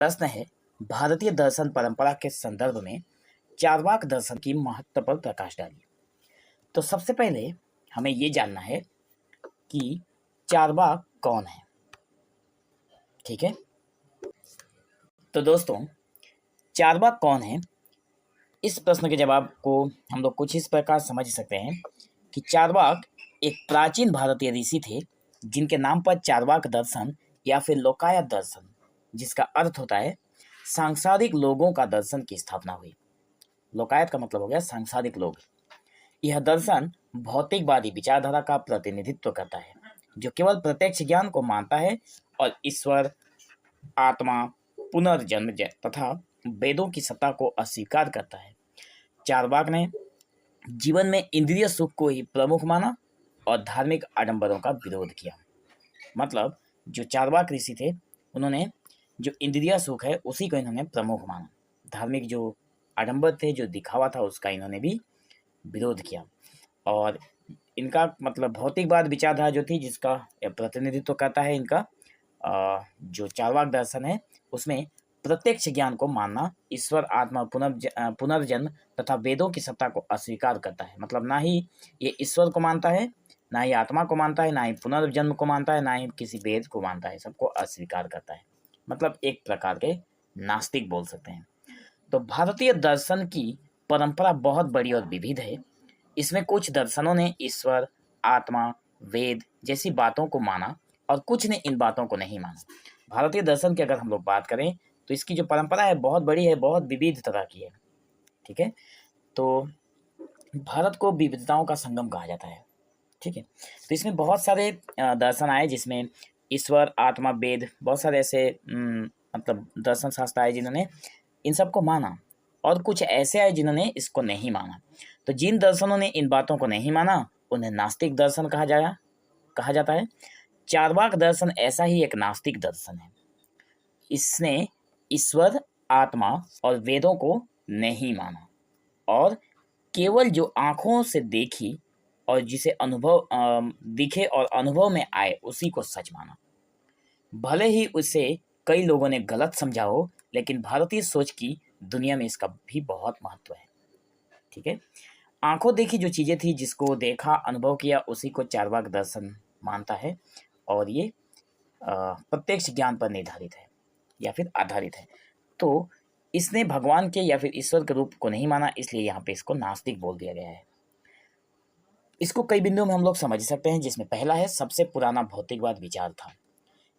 प्रश्न है, भारतीय दर्शन परंपरा के संदर्भ में चार्वाक दर्शन की महत्व पर प्रकाश डालिए। तो सबसे पहले हमें ये जानना है कि चार्वाक कौन है। ठीक है, तो दोस्तों चार्वाक कौन है, इस प्रश्न के जवाब को हम लोग कुछ इस प्रकार समझ सकते हैं कि चार्वाक एक प्राचीन भारतीय ऋषि थे जिनके नाम पर चार्वाक दर्शन या फिर लोकायत दर्शन, जिसका अर्थ होता है सांसारिक लोगों का दर्शन, की स्थापना हुई। लोकायत का मतलब हो गया सांसारिक लोग। यह दर्शन भौतिकवादी विचारधारा का प्रतिनिधित्व करता है जो केवल प्रत्यक्ष ज्ञान को मानता है और ईश्वर, आत्मा, पुनर्जन्म तथा वेदों की सत्ता को अस्वीकार करता है। चार्वाक ने जीवन में इंद्रिय सुख को ही प्रमुख माना और धार्मिक आडंबरों का विरोध किया। मतलब जो चार्वाक ऋषि थे उन्होंने जो इंद्रिय सुख है उसी को इन्होंने प्रमुख माना, धार्मिक जो आडंबर थे, जो दिखावा था, उसका इन्होंने भी विरोध किया। और इनका मतलब भौतिकवाद विचारधारा जो थी, जिसका प्रतिनिधित्व करता है इनका जो चार्वाक दर्शन है, उसमें प्रत्यक्ष ज्ञान को मानना, ईश्वर, आत्मा, पुनर्जन्म तथा वेदों की सत्ता को अस्वीकार करता है। मतलब ना ही ये ईश्वर को मानता है, ना ही आत्मा को मानता है, ना ही पुनर्जन्म को मानता है, ना ही किसी वेद को मानता है, सबको अस्वीकार करता है। मतलब एक प्रकार के नास्तिक बोल सकते हैं। तो भारतीय दर्शन की परंपरा बहुत बड़ी और विविध है। इसमें कुछ दर्शनों ने ईश्वर, आत्मा, वेद जैसी बातों को माना और कुछ ने इन बातों को नहीं माना। भारतीय दर्शन की अगर हम लोग बात करें तो इसकी जो परंपरा है बहुत बड़ी है, बहुत विविध तरह की है। ठीक है, तो भारत को विविधताओं का संगम कहा जाता है। ठीक है, तो इसमें बहुत सारे दर्शन आए जिसमें ईश्वर, आत्मा, वेद, बहुत सारे ऐसे मतलब दर्शन शास्त्र आए जिन्होंने इन सबको माना और कुछ ऐसे आए जिन्होंने इसको नहीं माना। तो जिन दर्शनों ने इन बातों को नहीं माना उन्हें नास्तिक दर्शन कहा जाता है। चार्वाक दर्शन ऐसा ही एक नास्तिक दर्शन है। इसने ईश्वर, आत्मा और वेदों को नहीं माना और केवल जो आंखों से देखी और जिसे दिखे और अनुभव में आए उसी को सच माना। भले ही उसे कई लोगों ने गलत समझा हो, लेकिन भारतीय सोच की दुनिया में इसका भी बहुत महत्व है। ठीक है, आंखों देखी जो चीजें थी, जिसको देखा, अनुभव किया, उसी को चार्वाक दर्शन मानता है और ये प्रत्यक्ष ज्ञान पर निर्धारित है या फिर आधारित है। तो इसने भगवान के या फिर ईश्वर के रूप को नहीं माना, इसलिए यहाँ पे इसको नास्तिक बोल दिया गया है। इसको कई बिंदुओं में हम लोग समझ सकते हैं, जिसमें पहला है सबसे पुराना भौतिकवाद विचार था।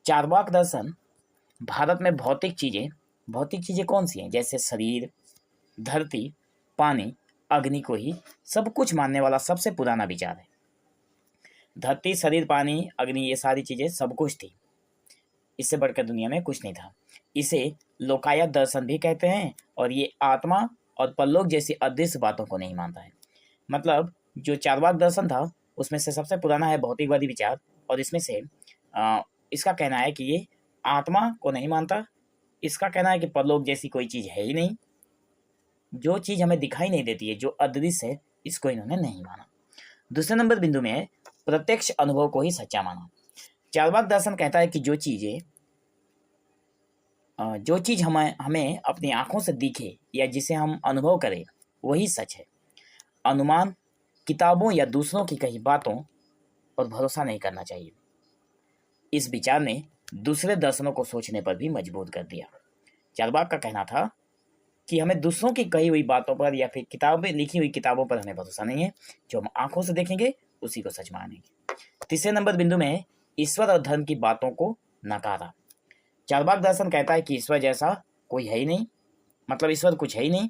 चार्वाक दर्शन भारत में भौतिक चीजें कौन सी हैं, जैसे शरीर, धरती, पानी, अग्नि को ही सब कुछ मानने वाला सबसे पुराना विचार है। धरती, शरीर, पानी, अग्नि, ये सारी चीजें सब कुछ थी, इससे बढ़कर दुनिया में कुछ नहीं था। इसे लोकायत दर्शन भी कहते हैं और ये आत्मा और परलोक जैसी अदृश्य बातों को नहीं मानता है। मतलब जो चार्वाक दर्शन था उसमें से सबसे पुराना है भौतिकवादी विचार और इसमें से इसका कहना है कि ये आत्मा को नहीं मानता। इसका कहना है कि परलोक जैसी कोई चीज़ है ही नहीं, जो चीज़ हमें दिखाई नहीं देती है, जो अदृश्य है, इसको इन्होंने नहीं माना। दूसरे नंबर बिंदु में है प्रत्यक्ष अनुभव को ही सच्चा माना। चार्वाक दर्शन कहता है कि जो चीज़ हमें अपनी आंखों से दिखे या जिसे हम अनुभव करें वही सच है। अनुमान, किताबों या दूसरों की कही बातों पर भरोसा नहीं करना चाहिए। इस विचार ने दूसरे दर्शनों को सोचने पर भी मजबूर कर दिया। चार्वाक का कहना था कि हमें दूसरों की कही हुई बातों पर या फिर लिखी हुई किताबों पर हमें भरोसा नहीं है, जो हम आंखों से देखेंगे उसी को सच मानेंगे। तीसरे नंबर बिंदु में ईश्वर और धर्म की बातों को नकारा। चार्वाक दर्शन कहता है कि ईश्वर जैसा कोई है ही नहीं, मतलब ईश्वर कुछ है ही नहीं,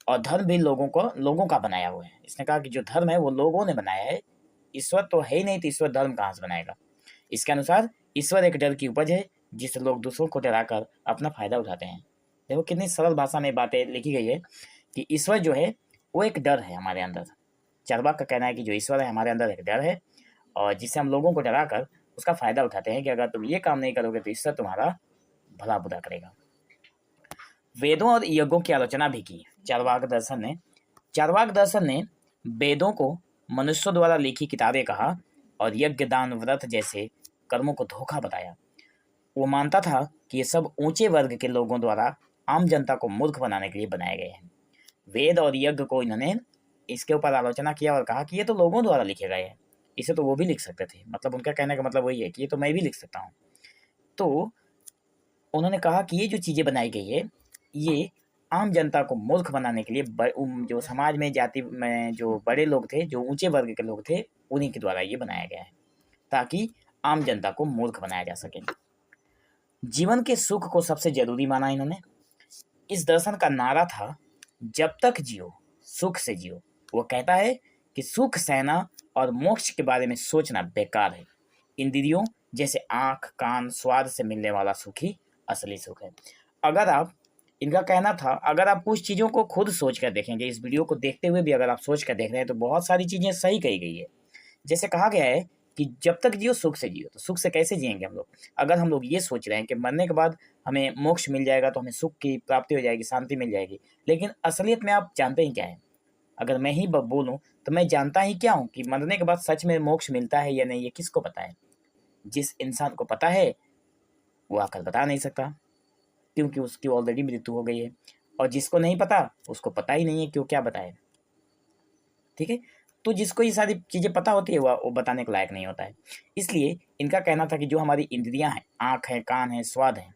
और धर्म भी लोगों का बनाया हुआ है। इसने कहा कि जो धर्म है वो लोगों ने बनाया है, ईश्वर तो है ही नहीं, तो ईश्वर धर्म कहाँ से बनाएगा। इसके अनुसार ईश्वर एक डर की उपज है जिससे लोग दूसरों को डराकर अपना फायदा उठाते हैं। देखो कितनी सरल भाषा में बातें लिखी गई है कि ईश्वर जो है वो एक डर है हमारे अंदर। चार्वाक का कहना है कि जो ईश्वर है हमारे अंदर एक डर है और जिससे हम लोगों को डराकर उसका फायदा उठाते हैं कि अगर तुम ये काम नहीं करोगे तो ईश्वर तुम्हारा भला बुरा करेगा। वेदों और यज्ञों की आलोचना भी की चार्वाक दर्शन ने वेदों को मनुष्यों द्वारा लिखी किताबें कहा और यज्ञ, दान, व्रत जैसे कर्मों को धोखा बताया। वो मानता था कि ये सब ऊंचे वर्ग के लोगों द्वारा आम जनता को मूर्ख बनाने के लिए बनाए गए हैं। वेद और यज्ञ को इन्होंने इसके ऊपर आलोचना किया और कहा कि ये तो लोगों द्वारा लिखे गए हैं, इसे तो वो भी लिख सकते थे। मतलब उनका कहने का मतलब वही है कि ये तो मैं भी लिख सकता हूँ। तो उन्होंने कहा कि ये जो चीज़ें बनाई गई है ये आम जनता को मूर्ख बनाने के लिए जो समाज में जाति में जो बड़े लोग थे, जो ऊंचे वर्ग के लोग थे, उन्हीं के द्वारा ये बनाया गया है ताकि आम जनता को मूर्ख बनाया जा सके। जीवन के सुख को सबसे जरूरी माना इन्होंने। इस दर्शन का नारा था, जब तक जियो सुख से जियो। वो कहता है कि सुख सहना और मोक्ष के बारे में सोचना बेकार है। इंद्रियों जैसे आंख, कान, स्वाद से मिलने वाला सुख ही असली सुख है। अगर आप इनका कहना था, अगर आप कुछ चीज़ों को खुद सोच कर देखेंगे, इस वीडियो को देखते हुए भी अगर आप सोच कर देख रहे हैं तो बहुत सारी चीज़ें सही कही गई है। जैसे कहा गया है कि जब तक जियो सुख से जियो। तो सुख से कैसे जिएंगे हम लोग? अगर हम लोग ये सोच रहे हैं कि मरने के बाद हमें मोक्ष मिल जाएगा तो हमें सुख की प्राप्ति हो जाएगी, शांति मिल जाएगी, लेकिन असलियत में आप जानते ही क्या है? अगर मैं ही बोलूं तो मैं जानता ही क्या हूं कि मरने के बाद सच में मोक्ष मिलता है या नहीं, ये किसको पता है? जिस इंसान को पता है वो आकर बता नहीं सकता, क्योंकि उसकी ऑलरेडी मृत्यु हो गई है। और जिसको नहीं पता उसको पता ही नहीं है, क्यों क्या बताए। ठीक है, तो जिसको ये सारी चीज़ें पता होती है वो बताने के लायक नहीं होता है। इसलिए इनका कहना था कि जो हमारी इंद्रियां हैं, आँख है, कान है, स्वाद है,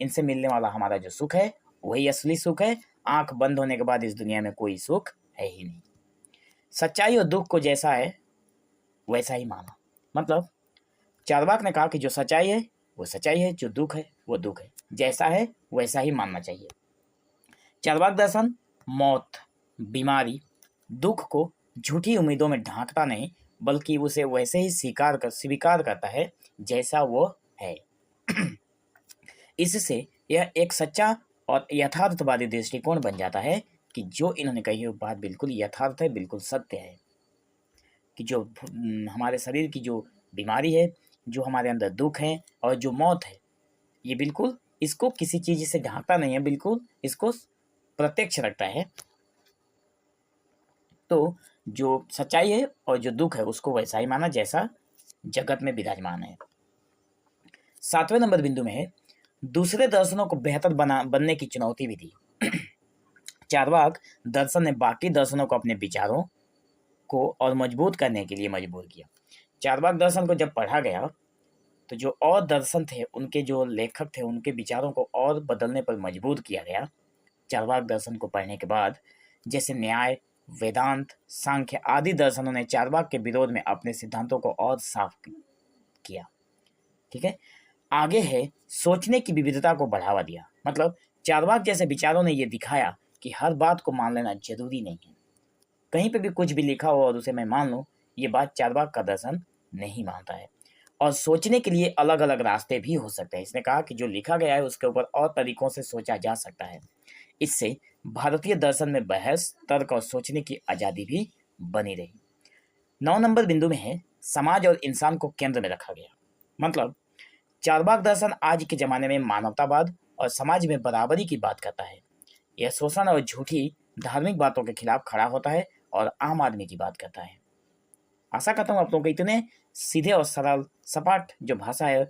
इनसे मिलने वाला हमारा जो सुख है वही असली सुख है। आँख बंद होने के बाद इस दुनिया में कोई सुख है ही नहीं। सच्चाई और दुख को जैसा है वैसा ही मानो। मतलब चार्वाक ने कहा कि जो सच्चाई है वो सच्चाई है, जो दुख है वो दुख है, जैसा है वैसा ही मानना चाहिए। चार्वाक दर्शन मौत, बीमारी, दुख को झूठी उम्मीदों में ढांकता नहीं, बल्कि उसे वैसे ही स्वीकार करता है जैसा वो है। इससे यह एक सच्चा और यथार्थवादी दृष्टिकोण बन जाता है कि जो इन्होंने कही वो बात बिल्कुल यथार्थ है, बिल्कुल सत्य है कि जो हमारे शरीर की जो बीमारी है, जो हमारे अंदर दुख है और जो मौत है, ये बिल्कुल इसको किसी चीज़ से ढांकता नहीं है, बिल्कुल इसको प्रत्यक्ष रखता है। तो जो सच्चाई है और जो दुख है उसको वैसा ही माना जैसा जगत में विराजमान है। 7वें नंबर बिंदु में है, दूसरे दर्शनों को बेहतर बनने की चुनौती भी दी। चार्वाक दर्शन ने बाकी दर्शनों को अपने विचारों को और मजबूत करने के लिए मजबूर किया। चार्वाक दर्शन को जब पढ़ा गया तो जो और दर्शन थे, उनके जो लेखक थे, उनके विचारों को और बदलने पर मजबूर किया गया। चार्वाक दर्शन को पढ़ने के बाद जैसे न्याय, वेदांत, सांख्य आदि दर्शनों ने चार्वाक के विरोध में अपने सिद्धांतों को और साफ किया। ठीक है, आगे है सोचने की विविधता को बढ़ावा दिया। मतलब चार्वाक जैसे विचारों ने यह दिखाया कि हर बात को मान लेना जरूरी नहीं है। कहीं पे भी कुछ भी लिखा हो और उसे मैं मान लूं, ये बात चार्वाक का दर्शन नहीं मानता है। और सोचने के लिए अलग अलग रास्ते भी हो सकते हैं। इसने कहा कि जो लिखा गया है उसके ऊपर और तरीकों से सोचा जा सकता है। इससे भारतीय दर्शन में बहस, तर्क और सोचने की आज़ादी भी बनी रही। 9 नंबर बिंदु में है, समाज और इंसान को केंद्र में रखा गया। मतलब चार्वाक दर्शन आज के ज़माने में मानवतावाद और समाज में बराबरी की बात करता है। यह शोषण और झूठी धार्मिक बातों के खिलाफ खड़ा होता है और आम आदमी की बात करता है। आशा करता हूँ आप लोगों को इतने सीधे और सरल सपाट जो भाषा है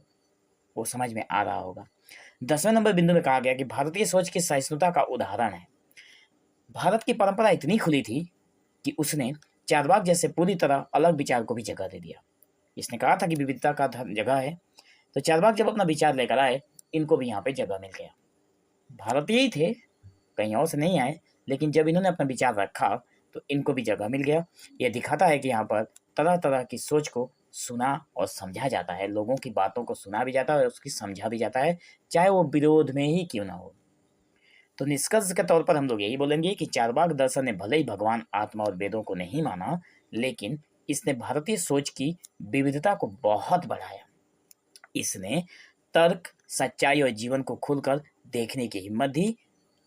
वो समझ में आ रहा होगा। 10वें नंबर बिंदु में कहा गया कि भारतीय सोच की सहिष्णुता का उदाहरण है। भारत की परंपरा इतनी खुली थी कि उसने चार्वाक जैसे पूरी तरह अलग विचार को भी जगह दे दिया। इसने कहा था कि विविधता का जगह है, तो चार्वाक जब अपना विचार लेकर आए, इनको भी यहाँ पे जगह मिल गया। भारतीय ही थे, कहीं और से नहीं आए, लेकिन जब इन्होंने अपना विचार रखा तो इनको भी जगह मिल गया। यह दिखाता है कि यहाँ पर तरह तरह की सोच को सुना और समझा जाता है, लोगों की बातों को सुना भी जाता है और उसकी समझा भी जाता है, चाहे वो विरोध में ही क्यों ना हो। तो निष्कर्ष के तौर पर हम लोग यही बोलेंगे कि चार्वाक दर्शन ने भले ही भगवान, आत्मा और वेदों को नहीं माना, लेकिन इसने भारतीय सोच की विविधता को बहुत बढ़ाया। इसने तर्क, सच्चाई और जीवन को खुलकर देखने की हिम्मत दी।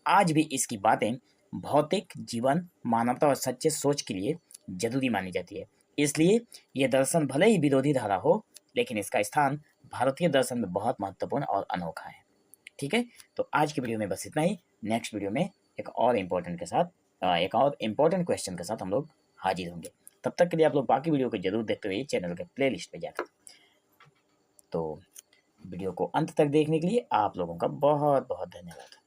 आज भी इसकी बातें भौतिक जीवन, मानवता और सच्चे सोच के लिए जरूरी मानी जाती है। इसलिए यह दर्शन भले ही विरोधी धारा हो, लेकिन इसका स्थान भारतीय दर्शन में बहुत महत्वपूर्ण और अनोखा है। ठीक है, तो आज की वीडियो में बस इतना ही। नेक्स्ट वीडियो में एक और इम्पोर्टेंट क्वेश्चन के साथ हम लोग हाजिर होंगे। तब तक के लिए आप लोग बाकी वीडियो को जरूर देखते हुए चैनल के प्लेलिस्ट पे जाकर। तो वीडियो को अंत तक देखने के लिए आप लोगों का बहुत बहुत धन्यवाद।